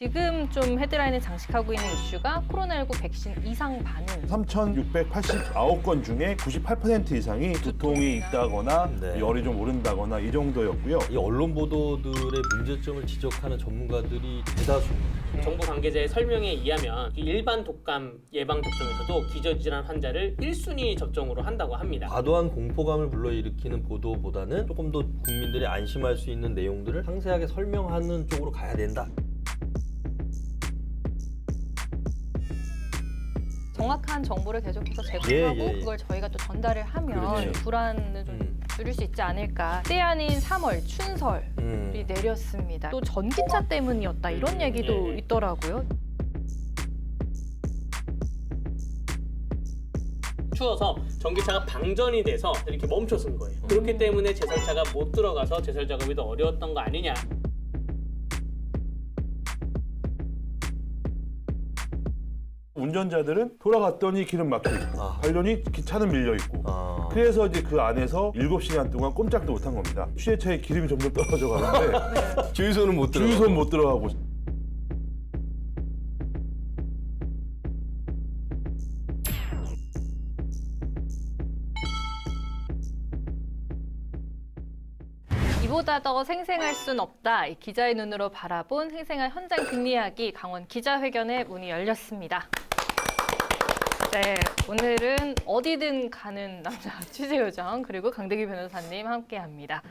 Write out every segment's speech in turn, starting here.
지금 좀 헤드라인을 장식하고 있는 이슈가 코로나19 백신 이상 반응. 3,689건 중에 98% 이상이 두통이 있다거나 네. 열이 좀 오른다거나 이 정도였고요. 이 언론 보도들의 문제점을 지적하는 전문가들이 대다수입니다. 정부 관계자의 설명에 의하면 일반 독감 예방 접종에서도 기저질환 환자를 1순위 접종으로 한다고 합니다. 과도한 공포감을 불러일으키는 보도보다는 조금 더 국민들이 안심할 수 있는 내용들을 상세하게 설명하는 쪽으로 가야 된다. 정확한 정보를 계속해서 제공하고 예. 그걸 저희가 또 전달을 하면 그렇죠. 불안을 좀 줄일 수 있지 않을까. 때 아닌 3월 춘설이 내렸습니다. 또 전기차 때문이었다 이런 얘기도 있더라고요. 추워서 전기차가 방전이 돼서 이렇게 멈춰선 거예요. 그렇기 때문에 제설차가 못 들어가서 제설 작업이 더 어려웠던 거 아니냐. 운전자들은 돌아갔더니 기름 막혀있고 가려니 기차는 밀려있고 그래서 이제 그 안에서 7시간 동안 꼼짝도 못한 겁니다. 휴대차에 기름이 점점 떨어져 가는데 주유소는 못 들어가고. 주유소는 못 들어가고 이보다 더 생생할 순 없다. 이 기자의 눈으로 바라본 생생한 현장 뒷이야기 강원 기자회견의 문이 열렸습니다. 네, 오늘은 어디든 가는 남자 취재요정 그리고 강대규 변호사님 함께합니다.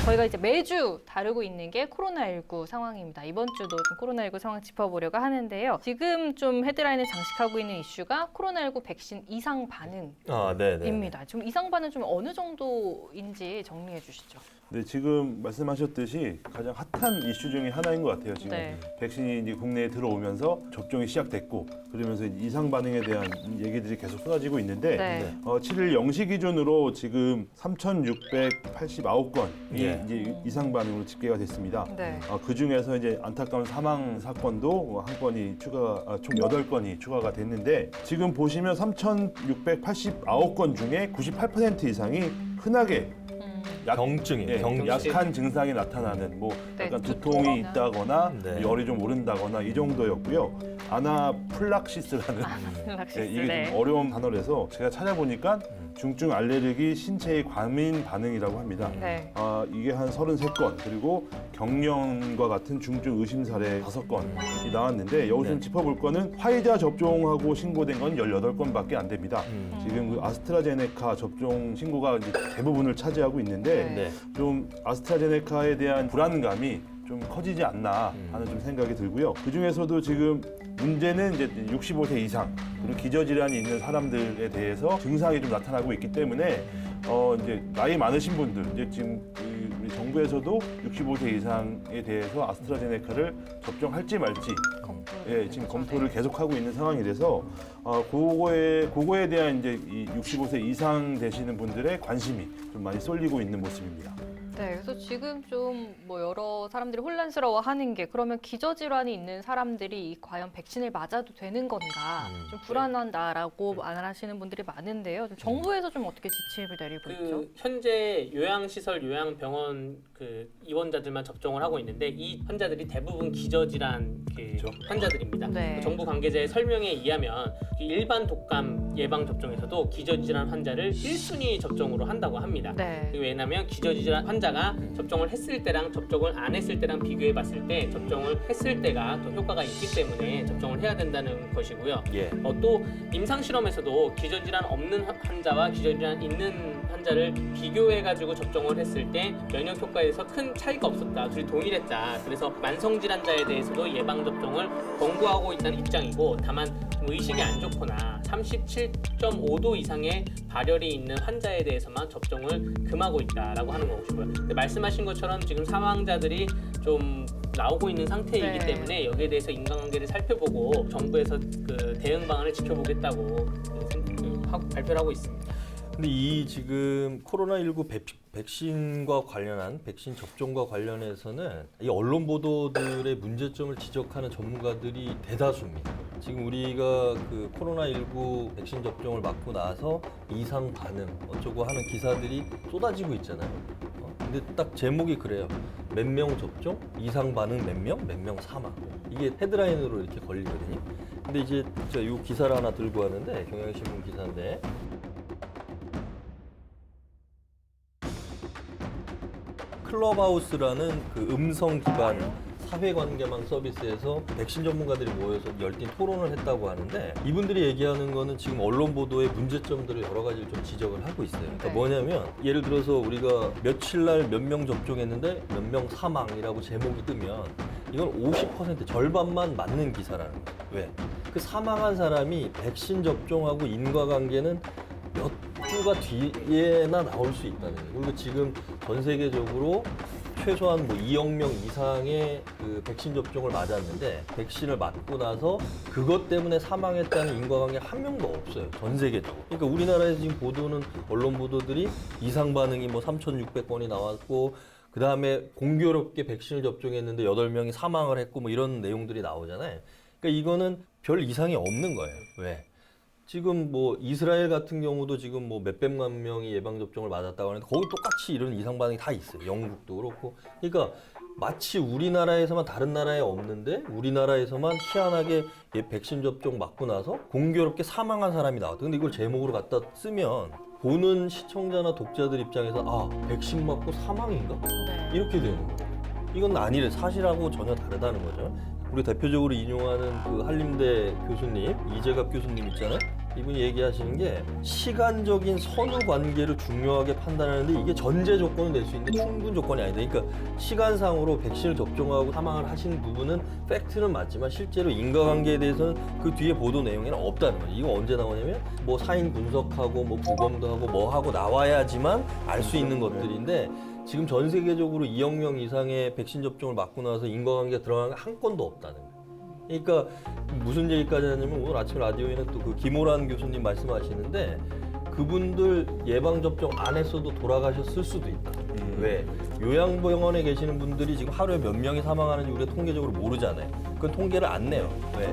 저희가 이제 매주 다루고 있는 게 코로나19 상황입니다. 이번 주도 좀 코로나19 상황 짚어보려고 하는데요. 지금 좀 헤드라인을 장식하고 있는 이슈가 코로나19 백신 이상 반응입니다. 좀 이상 반응 좀 어느 정도인지 정리해 주시죠. 네, 지금 말씀하셨듯이 가장 핫한 이슈 중에 하나인 것 같아요. 지금 네. 백신이 이제 국내에 들어오면서 접종이 시작됐고 그러면서 이상 반응에 대한 얘기들이 계속 쏟아지고 있는데 네. 7일 0시 기준으로 지금 3,689건이 예. 이제 이상 반응으로 집계가 됐습니다. 네. 그 중에서 이제 안타까운 사망 사건도 한 건이 총 8건이 추가가 됐는데 지금 보시면 3,689건 중에 98% 이상이 흔하게 경증이에요. 경증. 약한 증상이 나타나는 뭐 네, 약간 두통이 있다거나 네. 열이 좀 오른다거나 이 정도였고요. 아나플락시스라는 이게 좀 어려운 단어라서 제가 찾아보니까 중증 알레르기 신체의 과민 반응이라고 합니다. 네. 이게 한 33건 그리고 경련과 같은 중증 의심 사례 5건이 나왔는데 여기서 네. 짚어볼 거는 화이자 접종하고 신고된 건 18건밖에 안 됩니다. 지금 그 아스트라제네카 접종 신고가 이제 대부분을 차지하고 있는데 네. 좀 아스트라제네카에 대한 불안감이 좀 커지지 않나 하는 좀 생각이 들고요. 그 중에서도 지금 문제는 이제 65세 이상 그리고 기저질환이 있는 사람들에 대해서 증상이 좀 나타나고 있기 때문에 이제 나이 많으신 분들 이제 지금 우리 정부에서도 65세 이상에 대해서 아스트라제네카를 접종할지 말지 지금 검토를 계속하고 있는 상황이라서 그거에 대한 이제 이 65세 이상 되시는 분들의 관심이 좀 많이 쏠리고 있는 모습입니다. 네, 그래서 지금 좀 뭐 여러 사람들이 혼란스러워하는 게 그러면 기저질환이 있는 사람들이 과연 백신을 맞아도 되는 건가 좀 불안한다라고 말하시는 분들이 많은데요. 좀 정부에서 좀 어떻게 지침을 내리고 있죠? 현재 요양시설, 요양병원 입원자들만 접종을 하고 있는데 이 환자들이 대부분 기저질환 환자들입니다. 네. 정부 관계자의 설명에 의하면 일반 독감 예방 접종에서도 기저질환 환자를 1순위 접종으로 한다고 합니다. 네. 왜냐하면 기저질환 환자가 접종을 했을 때랑 접종을 안 했을 때랑 비교해 봤을 때 접종을 했을 때가 더 효과가 있기 때문에 접종을 해야 된다는 것이고요. 예. 또 임상실험에서도 기저질환 없는 환자와 기저질환 있는 환자를 비교해가지고 접종을 했을 때 면역 효과에서 큰 차이가 없었다. 둘이 동일했다. 그래서 만성질환자에 대해서도 예방접종을 권고하고 있다는 입장이고 다만 좀 의식이 안 좋거나 37.5도 이상의 발열이 있는 환자에 대해서만 접종을 금하고 있다라고 하는 것이고요. 근데 말씀하신 것처럼 지금 사망자들이 좀 나오고 있는 상태이기 네. 때문에 여기에 대해서 인과관계를 살펴보고 정부에서 그 대응 방안을 지켜보겠다고 발표를 하고 있습니다. 근데 이 지금 코로나19 백신과 관련한 백신 접종과 관련해서는 이 언론 보도들의 문제점을 지적하는 전문가들이 대다수입니다. 지금 우리가 그 코로나19 백신 접종을 맞고 나서 이상 반응 어쩌고 하는 기사들이 쏟아지고 있잖아요. 근데 딱 제목이 그래요. 몇 명 접종, 이상 반응 몇 명 사망. 이게 헤드라인으로 이렇게 걸리거든요. 근데 이제 제가 이 기사를 하나 들고 왔는데 경향신문 기사인데 클럽하우스라는 그 음성 기반 사회관계망 서비스에서 백신 전문가들이 모여서 열띤 토론을 했다고 하는데 이분들이 얘기하는 거는 지금 언론 보도의 문제점들을 여러 가지를 좀 지적을 하고 있어요. 그러니까 네. 뭐냐면 예를 들어서 우리가 며칠 날 몇 명 접종했는데 몇 명 사망이라고 제목이 뜨면 이건 50% 절반만 맞는 기사라는 거예요. 왜? 그 사망한 사람이 백신 접종하고 인과관계는 몇 주가 뒤에나 나올 수 있다는 거예요. 그리고 지금 전 세계적으로 최소한 뭐 2억 명 이상의 그 백신 접종을 맞았는데 백신을 맞고 나서 그것 때문에 사망했다는 인과관계 한 명도 없어요. 전 세계적으로. 그러니까 우리나라에서 지금 보도는 언론 보도들이 이상 반응이 뭐 3,600건이 나왔고 그 다음에 공교롭게 백신을 접종했는데 8명이 사망을 했고 뭐 이런 내용들이 나오잖아요. 그러니까 이거는 별 이상이 없는 거예요. 왜? 지금 뭐 이스라엘 같은 경우도 지금 뭐 몇백만 명이 예방 접종을 맞았다고 하는데 거기 똑같이 이런 이상 반응이 다 있어요. 영국도 그렇고. 그러니까 마치 우리나라에서만 다른 나라에 없는데 우리나라에서만 희한하게 백신 접종 맞고 나서 공교롭게 사망한 사람이 나왔다. 근데 이걸 제목으로 갖다 쓰면 보는 시청자나 독자들 입장에서 아, 백신 맞고 사망인가? 네. 이렇게 되는 거예요. 이건 아니래. 사실하고 전혀 다르다는 거죠. 우리 대표적으로 인용하는 그 한림대 교수님, 이재갑 교수님 있잖아요. 이분이 얘기하시는 게 시간적인 선후 관계를 중요하게 판단하는데 이게 전제 조건은 될 수 있는데 충분 조건이 아니다. 그러니까 시간상으로 백신을 접종하고 사망을 하신 부분은 팩트는 맞지만 실제로 인과관계에 대해서는 그 뒤에 보도 내용에는 없다는 거죠. 이거 언제 나오냐면 뭐 사인 분석하고 뭐 부검도 하고 뭐 하고 나와야지만 알 수 있는 것들인데 지금 전 세계적으로 2억 명 이상의 백신 접종을 맞고 나서 인과관계가 드러난 게 한 건도 없다는 거예요. 그러니까 무슨 얘기까지 하냐면 오늘 아침 라디오에는 또 그 김호란 교수님 말씀하시는데 그분들 예방 접종 안 했어도 돌아가셨을 수도 있다. 왜? 요양병원에 계시는 분들이 지금 하루에 몇 명이 사망하는지 우리가 통계적으로 모르잖아요. 그건 통계를 안 내요. 왜?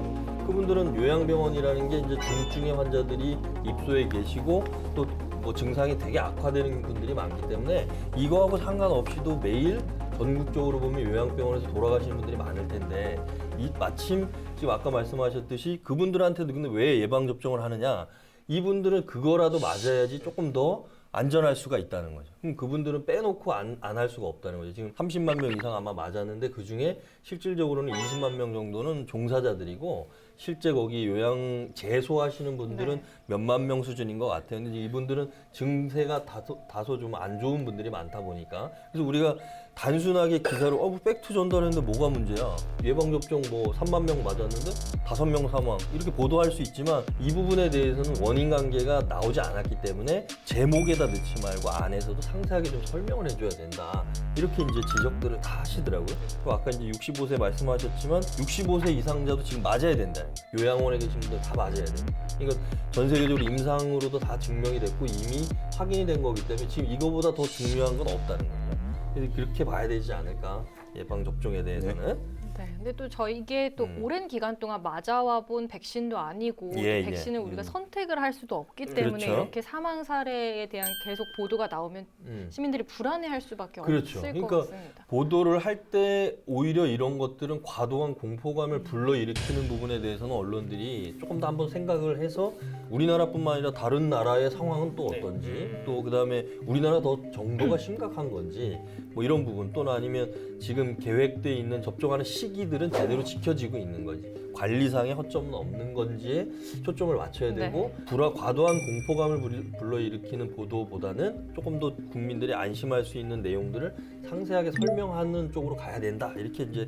그분들은 요양병원이라는 게 이제 중증의 환자들이 입소해 계시고 또 뭐 증상이 되게 악화되는 분들이 많기 때문에 이거하고 상관없이도 매일 전국적으로 보면 요양병원에서 돌아가시는 분들이 많을 텐데 이 마침 지금 아까 말씀하셨듯이 그분들한테도 근데 왜 예방접종을 하느냐 이분들은 그거라도 맞아야지 조금 더 안전할 수가 있다는 거죠. 그럼 그분들은 빼놓고 안 할 수가 없다는 거죠. 지금 30만 명 이상 아마 맞았는데 그중에 실질적으로는 20만 명 정도는 종사자들이고 실제 거기 요양 재소하시는 분들은 네. 몇만 명 수준인 것 같아요. 근데 이분들은 증세가 다소 좀 안 좋은 분들이 많다 보니까 그래서 우리가 단순하게 기사로 뭐 팩트 전달했는데 뭐가 문제야? 예방접종 뭐 3만 명 맞았는데 5명 사망 이렇게 보도할 수 있지만 이 부분에 대해서는 원인 관계가 나오지 않았기 때문에 제목에다 넣지 말고 안에서도 상세하게 좀 설명을 해줘야 된다. 이렇게 이제 지적들을 다 하시더라고요. 그리고 아까 이제 65세 말씀하셨지만 65세 이상자도 지금 맞아야 된다는 거예요. 요양원에 계신 분들 다 맞아야 돼요. 그러니까 전 세계적으로 임상으로도 다 증명이 됐고 이미 확인이 된 거기 때문에 지금 이거보다 더 중요한 건 없다는 거예요. 그래서 그렇게 봐야 되지 않을까 예방 접종에 대해서는. 네, 근데 또 이게 또 오랜 기간 동안 맞아와 본 백신도 아니고 예, 백신을 예. 우리가 선택을 할 수도 없기 때문에 그렇죠. 이렇게 사망 사례에 대한 계속 보도가 나오면 시민들이 불안해할 수밖에 그렇죠. 없을 그러니까 것 같습니다. 보도를 할 때 오히려 이런 것들은 과도한 공포감을 불러일으키는 부분에 대해서는 언론들이 조금 더 한번 생각을 해서 우리나라뿐만 아니라 다른 나라의 상황은 또 어떤지 또 그다음에 우리나라 더 정도가 심각한 건지 뭐 이런 부분 또는 아니면 지금 계획돼 있는 접종하는 시기들은 제대로 지켜지고 있는 건지 관리상의 허점은 없는 건지에 초점을 맞춰야 되고 과도한 공포감을 불러일으키는 보도보다는 조금 더 국민들이 안심할 수 있는 내용들을 상세하게 설명하는 쪽으로 가야 된다 이렇게 이제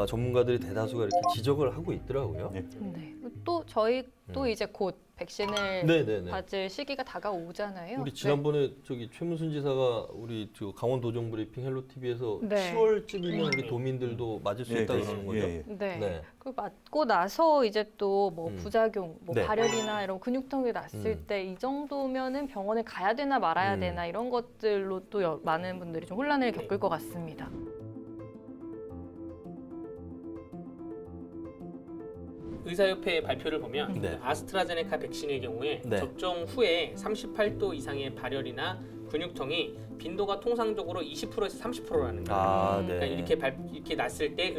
전문가들이 대다수가 이렇게 지적을 하고 있더라고요. 네. 네. 또 저희 또 이제 곧 백신을 네네네. 맞을 시기가 다가오잖아요. 우리 지난번에 저기 최문순 지사가 우리 저 강원도정 브리핑 헬로 TV에서 네. 10월쯤이면 우리 도민들도 맞을 수 있다 그러는 거죠. 네. 네. 그 맞고 나서 이제 또 뭐 부작용, 뭐 네. 발열이나 이런 근육통이 났을 때 이 정도면은 병원에 가야 되나 말아야 되나 이런 것들로 또 많은 분들이 좀 혼란을 겪을 것 같습니다. 의사협회 발표를 보면 네. 아스트라제네카 백신의 경우에 네. 접종 후에 38도 이상의 발열이나 근육통이 빈도가 통상적으로 20%에서 30%라는 거예요. 아, 네. 그러니까 이렇게 났을 때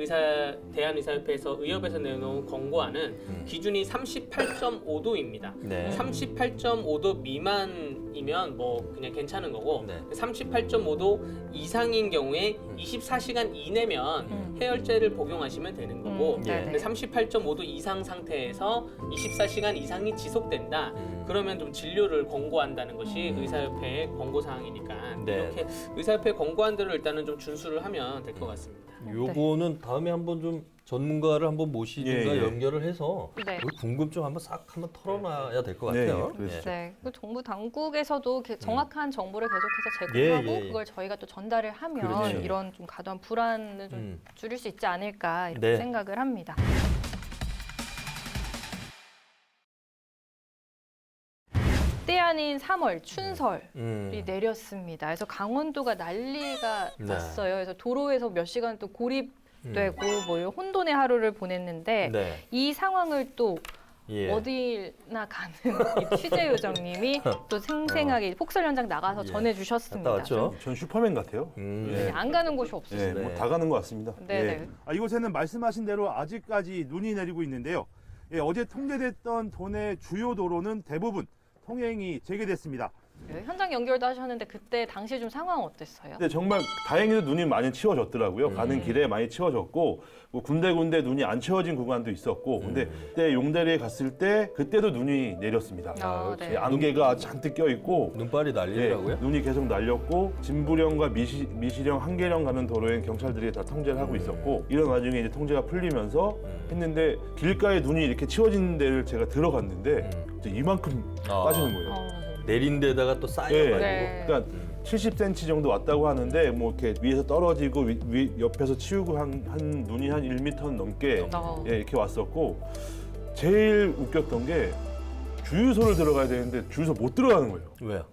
대한의사협회에서 의협에서 내놓은 권고안은 기준이 38.5도입니다. 네. 38.5도 미만이면 뭐 그냥 괜찮은 거고 네. 38.5도 이상인 경우에 24시간 이내면 해열제를 복용하시면 되는 거고 네. 근데 38.5도 이상 상태에서 24시간 이상이 지속된다. 그러면 좀 진료를 권고한다는 것이 의사협회의 권고사항이니까 네. 이렇게 의사협회 권고한 대로 일단은 좀 준수를 하면 될 것 같습니다. 요거는 다음에 한번 좀 전문가를 한번 모시든가 예, 예. 연결을 해서 네. 그 궁금증 한번 싹 한번 털어놔야 될 것 네, 같아요. 그러시죠. 네, 그 정부 당국에서도 정확한 정보를 계속해서 제공하고 예, 예, 예. 그걸 저희가 또 전달을 하면 그렇죠. 이런 좀 과도한 불안을 좀 줄일 수 있지 않을까 이렇게 네. 생각을 합니다. 때 아닌 3월 춘설이 내렸습니다. 그래서 강원도가 난리가 네. 났어요. 그래서 도로에서 몇 시간 또 고립되고 뭐 이런 혼돈의 하루를 보냈는데 네. 이 상황을 또 예. 어디나 가는 이 취재 요정님이 또 생생하게 폭설 현장 나가서 예. 전해주셨습니다. 갔다 왔죠? 전 슈퍼맨 같아요. 네, 안 가는 곳이 없어요. 예, 네. 뭐 다 가는 것 같습니다. 네, 예. 네. 이곳에는 말씀하신 대로 아직까지 눈이 내리고 있는데요. 예, 어제 통제됐던 도내 주요 도로는 대부분 통행이 재개됐습니다. 네, 현장 연결도 하셨는데 그때 당시 좀 상황 어땠어요? 근데 정말 다행히도 눈이 많이 치워졌더라고요. 가는 길에 많이 치워졌고 뭐 군데군데 눈이 안 치워진 구간도 있었고 근데 그때 용대리에 갔을 때 그때도 눈이 내렸습니다. 아, 예, 네. 안개가 잔뜩 껴 있고 눈발이 예, 날리더라고요. 눈이 계속 날렸고 진부령과 미시령, 한계령 가는 도로엔 경찰들이 다 통제를 하고 있었고 이런 와중에 이제 통제가 풀리면서 했는데 길가에 눈이 이렇게 치워진 데를 제가 들어갔는데 이제 이만큼 빠지는 거예요. 내린 데다가 또 쌓여가지고. 네. 그러니까 70cm 정도 왔다고 하는데 뭐 이렇게 위에서 떨어지고 옆에서 치우고 한 눈이 한 1m 넘게 예, 이렇게 왔었고 제일 웃겼던 게 주유소를 들어가야 되는데 주유소 못 들어가는 거예요. 왜요?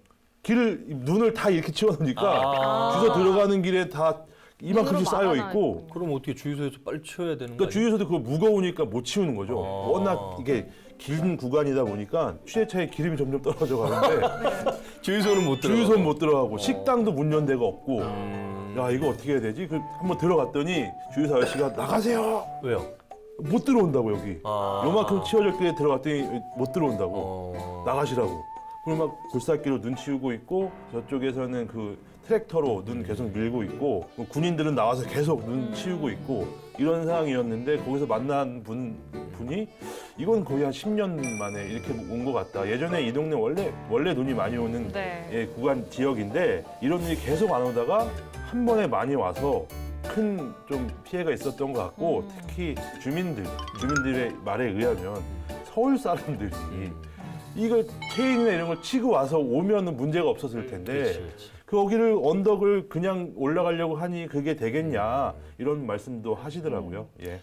눈을 다 이렇게 치워놓으니까 주유소 들어가는 길에 다 이만큼씩 쌓여 있고 그럼 어떻게 주유소에서 빨리 치워야 되는 그러니까 거예요? 주유소도 그거 무거우니까 못 치우는 거죠. 워낙 이게 긴 구간이다 보니까 취재차에 기름이 점점 떨어져 가는데 주유소는 못 들어. 주유소는 못 들어가고 식당도 문 연 데가 없고 야 이거 어떻게 해야 되지? 그 한번 들어갔더니 주유소 아저씨가 나가세요. 왜요? 못 들어온다고 여기. 아. 요만큼 치워졌길래 들어갔더니 못 들어온다고. 나가시라고. 그리고 막 골칫기로 눈 치우고 있고 저쪽에서는 그 트랙터로 눈 계속 밀고 있고 뭐 군인들은 나와서 계속 눈 치우고 있고 이런 상황이었는데 거기서 만난 분이 이건 거의 한 10년 만에 이렇게 온 것 같다. 예전에 이 동네 원래 눈이 많이 오는 네. 예, 구간 지역인데 이런 눈이 계속 안 오다가 한 번에 많이 와서 큰 좀 피해가 있었던 것 같고 특히 주민들의 말에 의하면 서울 사람들이 이걸 체인이나 이런 걸 치고 와서 오면은 문제가 없었을 텐데 거기를 언덕을 그냥 올라가려고 하니 그게 되겠냐 이런 말씀도 하시더라고요. 예.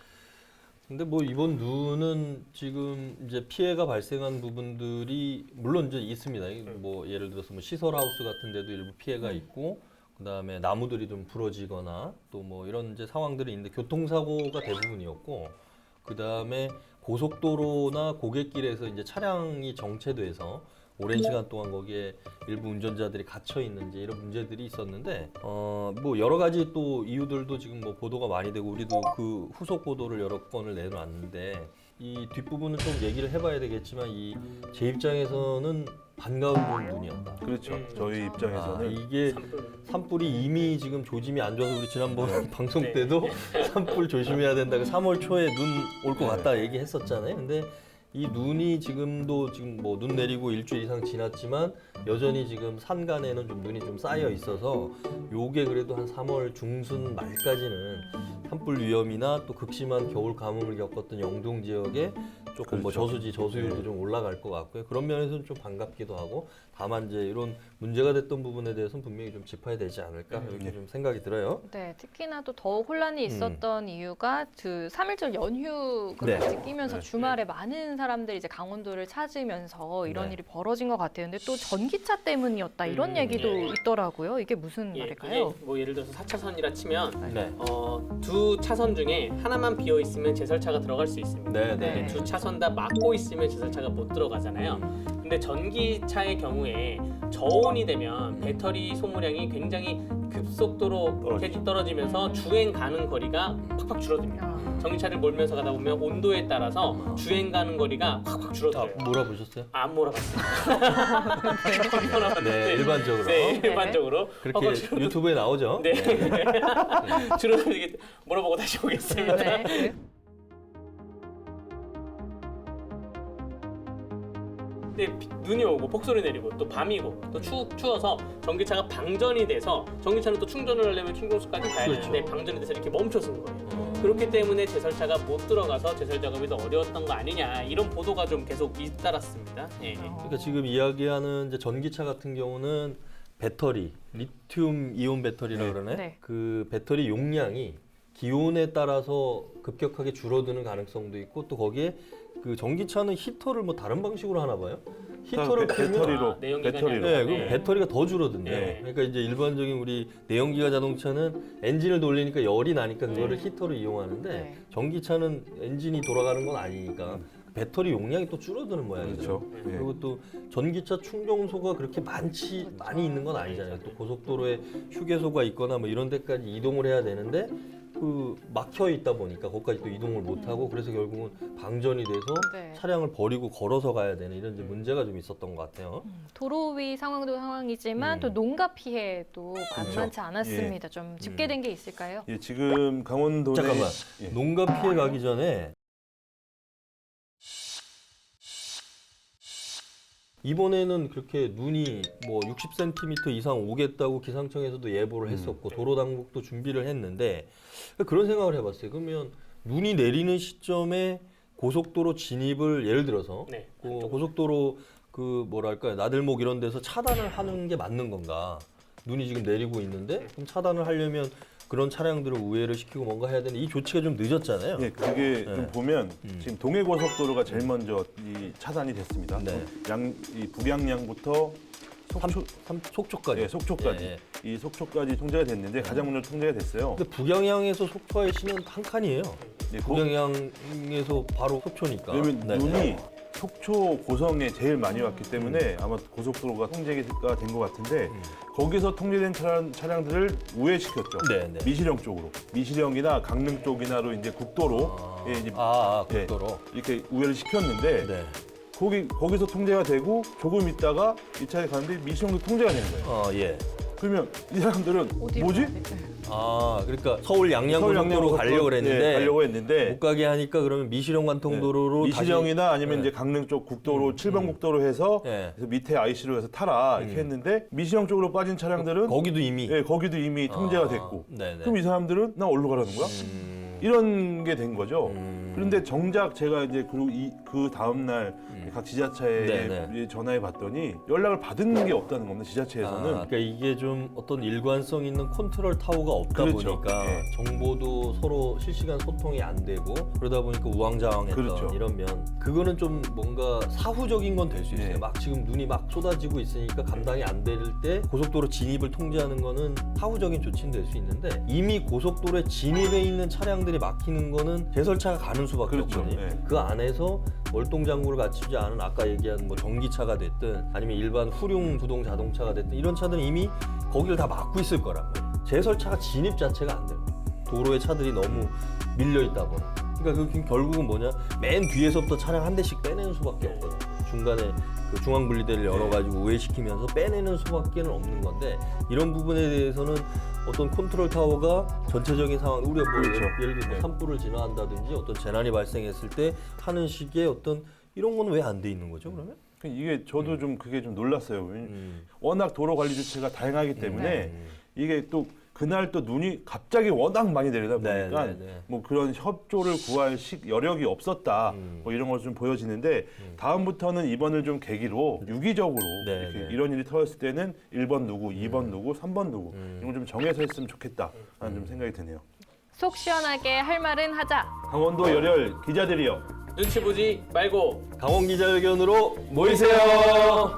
근데 뭐 이번 눈은 지금 이제 피해가 발생한 부분들이 물론 이제 있습니다. 뭐 예를 들어서 뭐 시설 하우스 같은 데도 일부 피해가 있고 그다음에 나무들이 좀 부러지거나 또 뭐 이런 이제 상황들이 있는데 교통사고가 대부분이었고 그다음에 고속도로나 고갯길에서 이제 차량이 정체돼서 오랜 시간 동안 거기에 일부 운전자들이 gat혀 있는지 이런 문제들이 있었는데 뭐 여러 가지 또 이유들도 지금 뭐 보도가 많이 되고 우리도 그 후속 보도를 여러 건을 내놓았는데 이 뒷부분은 좀 얘기를 해봐야 되겠지만 이 제 입장에서는 반가운 눈이었다. 그렇죠. 저희 입장에서는 이게 산불이 이미 지금 조짐이 안 좋아서 우리 지난번 방송 때도 산불 조심해야 된다고 3월 초에 눈 올 것 같다 얘기했었잖아요. 근데 이 눈이 지금 뭐 눈 내리고 일주일 이상 지났지만 여전히 지금 산간에는 좀 눈이 좀 쌓여 있어서 요게 그래도 한 3월 중순 말까지는 산불 위험이나 또 극심한 겨울 가뭄을 겪었던 영동 지역에 조금 뭐 그렇죠. 저수율도 좀 올라갈 것 같고요. 그런 면에서는 좀 반갑기도 하고 다만 이제 이런 문제가 됐던 부분에 대해서는 분명히 좀 짚어야 되지 않을까 이렇게 좀 생각이 들어요. 네, 특히나 또 더욱 혼란이 있었던 이유가 그 3일절 연휴가 네. 같이 끼면서 네. 주말에 많은 사람들이 이제 강원도를 찾으면서 이런 네. 일이 벌어진 것 같아요. 근데 또 전기차 때문이었다 이런 얘기도 있더라고요. 이게 무슨 예, 말일까요? 그게 뭐 예를 들어서 4차선이라 치면 네. 두 차선 중에 하나만 비어 있으면 제설차가 들어갈 수 있습니다. 네, 근데 네. 두 차선 다 막고 있으면 제설차가 못 들어가잖아요. 근데 전기차의 경우에 저온이 되면 배터리 소모량이 굉장히 급속도로 계속 떨어지면서 주행 가는 거리가 팍팍 줄어듭니다. 아, 전기차를 몰면서 가다 보면 온도에 따라서 주행 가는 거리가 확확 아, 줄어들어요. 몰아보셨어요? 안 몰아봤습니다. 안 몰아봤는데 네, 일반적으로. 네, 일반적으로 그렇게 확확 줄어들- 유튜브에 나오죠? 네. 주로 이렇게 물어보고 다시 오겠습니다. 네. 근데 눈이 오고 폭설이 내리고 또 밤이고 또 추워서 전기차가 방전이 돼서 전기차는 또 충전을 하려면 충전소까지 가야 그렇죠. 되는데 방전이 돼서 이렇게 멈춰선 거예요. 그렇기 때문에 제설차가 못 들어가서 제설 작업이 더 어려웠던 거 아니냐 이런 보도가 좀 계속 잇따랐습니다. 예. 그러니까 지금 이야기하는 이제 전기차 같은 경우는 배터리, 리튬 이온 배터리라 네. 그러네. 네. 그 배터리 용량이 기온에 따라서 급격하게 줄어드는 가능성도 있고 또 거기에 그 전기차는 히터를 뭐 다른 방식으로 하나 봐요. 히터를 켜면 배터리로 내연기관이 배터리로. 네, 그럼 네. 배터리가 더 줄어든대. 네. 그러니까 이제 일반적인 우리 내연기관 자동차는 엔진을 돌리니까 열이 나니까 그거를 히터로 이용하는데 네. 전기차는 엔진이 돌아가는 건 아니니까 배터리 용량이 또 줄어드는 모양이죠. 그렇죠. 예. 그리고 또 전기차 충전소가 그렇게 많이 있는 건 아니잖아요. 또 고속도로에 휴게소가 있거나 뭐 이런 데까지 이동을 해야 되는데 그 막혀 있다 보니까 거기까지 또 이동을 못 하고 그래서 결국은 방전이 돼서 네. 차량을 버리고 걸어서 가야 되는 이런 이제 문제가 좀 있었던 것 같아요. 도로 위 상황도 상황이지만 또 농가 피해도 만만치 않았습니다. 좀 집계된 게 있을까요? 예, 지금 강원도에 잠깐만. 예. 농가 피해 가기 전에 이번에는 그렇게 눈이 뭐 60cm 이상 오겠다고 기상청에서도 예보를 했었고 도로 당국도 준비를 했는데 그런 생각을 해봤어요. 그러면 눈이 내리는 시점에 고속도로 진입을 예를 들어서 네. 고속도로 그 뭐랄까요 나들목 이런 데서 차단을 하는 게 맞는 건가? 눈이 지금 내리고 있는데 그럼 차단을 하려면 그런 차량들을 우회를 시키고 뭔가 해야 되는데 이 조치가 좀 늦었잖아요. 예, 그게 좀 보면 지금 동해고속도로가 제일 먼저 이 차단이 됐습니다. 네. 이 북양양부터 속초까지. 예, 속초까지 예, 이 속초까지 통제가 됐는데 가장 먼저 통제가 됐어요. 근데 북양양에서 속초에 시면 한 칸이에요. 예, 북양양에서 바로 속초니까. 왜냐면 네. 눈이 속초 고성에 제일 많이 왔기 때문에 아마 고속도로가 통제가 된 것 같은데 거기서 통제된 차량들을 우회시켰죠. 네, 네. 미시령 쪽으로, 미시령이나 강릉 쪽이나로 이제 국도로 예, 이제 국도로. 이렇게 우회를 시켰는데 네. 거기서 통제가 되고 조금 있다가 이 차에 가는데 미시령도 통제가 되는 거예요. 예. 그러면 이 사람들은 어디로 뭐지? 가야 돼? 그러니까 서울 양양고속도로 가려고 했는데 예, 가려고 했는데 못 가게 하니까 그러면 미시령 관통도로로 미시령이나 아니면 네. 이제 강릉 쪽 국도로 7번 국도로 해서 네. 그래서 밑에 IC로 해서 타라 이렇게 했는데 미시령 쪽으로 빠진 차량들은 거기도 이미 거기도 이미 통제가 됐고 네네. 그럼 이 사람들은 나 어디로 가라는 거야? 이런 게 된 거죠. 그런데 정작 제가 이제 그 다음 날 각 지자체에 네네. 전화해 봤더니 연락을 받은 게 없다는 겁니다. 지자체에서는. 그러니까 이게 좀 어떤 일관성 있는 컨트롤 타워가 없다 그렇죠. 보니까 예. 정보도 서로 실시간 소통이 안 되고 그러다 보니까 우왕좌왕했던 그렇죠. 이런 면 그거는 좀 뭔가 사후적인 건 될 수 있어요. 예. 막 지금 눈이 막 쏟아지고 있으니까 감당이 안 될 때 고속도로 진입을 통제하는 거는 사후적인 조치는 될 수 있는데 이미 고속도로에 진입해 있는 차량들이 막히는 거는 제설차가 가는 수밖에 그렇죠. 없거든요. 예. 그 안에서 월동장구를 갖추지 않은 아까 얘기한 뭐 전기차가 됐든 아니면 일반 후륜 구동 자동차가 됐든 이런 차들은 이미 거기를 다 막고 있을 거란 거예요. 제설차가 진입 자체가 안 돼요. 도로에 차들이 너무 밀려 있다 보니. 그러니까 그 결국은 뭐냐? 맨 뒤에서부터 차량 한 대씩 빼내는 수밖에 없거든요. 중간에 그 중앙 분리대를 열어가지고 우회시키면서 빼내는 수밖에는 없는 건데 이런 부분에 대해서는 어떤 컨트롤 타워가 전체적인 상황 우리가 뭐 그렇죠. 예를 들어 산불을 진화한다든지 어떤 재난이 발생했을 때 하는 식의 어떤 이런 건 왜 안 돼 있는 거죠, 그러면? 이게 저도 좀 그게 좀 놀랐어요. 워낙 도로 관리 주체가 다양하기 때문에 이게 또 그날 또 눈이 갑자기 워낙 많이 내리다 보니까 뭐 그런 협조를 구할 여력이 없었다 뭐 이런 걸 좀 보여지는데 다음부터는 이번을 좀 계기로 유기적으로 이렇게 이런 일이 터졌을 때는 1번 누구, 2번 누구, 3번 누구 이런 걸 좀 정해서 했으면 좋겠다 하는 좀 생각이 드네요. 속 시원하게 할 말은 하자. 강원도 열혈 기자들이요. 눈치 보지 말고 강원 기자회견으로 모이세요.